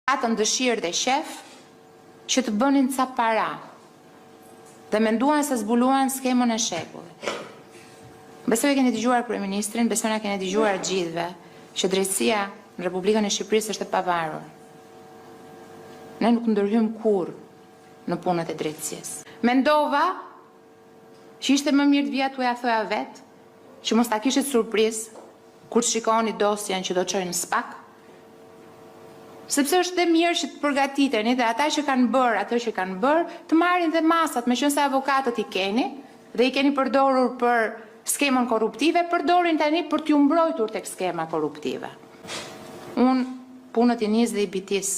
Atën dëshirë dhe shef që të bënin ca para dhe menduan se zbuluan skemën e shekullit. Besoj e keni dëgjuar kryeministrin, besoj na keni dëgjuar gjithëve që drejtësia në Republikën e Shqipërisë është e pavarur. Ne nuk ndërhyjm kurrë në punët e drejtësisë. Mendova që ishte më mirë të vija t'u ja thoja vetë që mos ta kishit surprizë kur të shikoni dosjen që do çojnë në SPAK, sepse është dhe mirë që të përgatiteni dhe ata që kanë bërë atë që kanë bërë të marrin dhe masat, meqense avokatët i keni dhe i keni përdorur për skemën korruptive, përdorin tani për t'ju mbrojtur tek skema korruptive. Unë punët i nis dhe i bitis.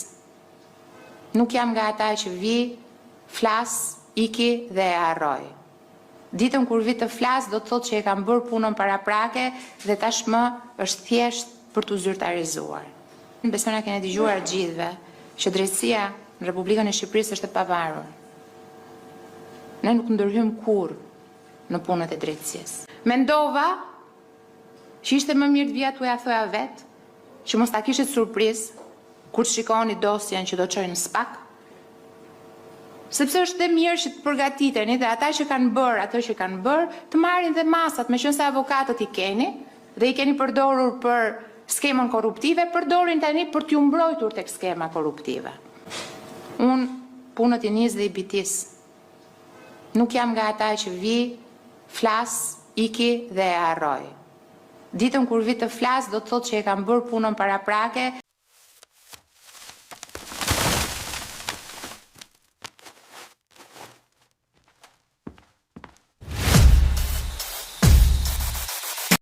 Nuk jam nga ata që vi, flas, iki dhe e harroj. Ditën kur vi të flas do të thotë që e kam bërë punën paraprake dhe tashmë është thjesht për t'u zyrtarizuar. Besoj na keni dëgjuar gjithëve që drejtësia në Republikën e Shqipërisë është e pavarur. Ne nuk ndërhyjm kurrë në punët e drejtësisë. Mendova që ishte më mirë të vija t'u ja thoja vetë që mos ta kishit surprizë kur të shikoni dosjen që do çojnë në SPAK, sepse është dhe mirë që të përgatiteni dhe ata që kanë bërë atë që kanë bërë të marrin dhe masat, meqense avokatët i keni dhe i keni përdorur për skemën korruptive, përdorin tani për t'ju mbrojtur tek skema korruptive. Unë punët i nis dhe i bitis. Nuk jam nga ata që vi, flas, iki dhe e harroj. Ditën kur vi të flas do të thotë që e kam bërë punën paraprake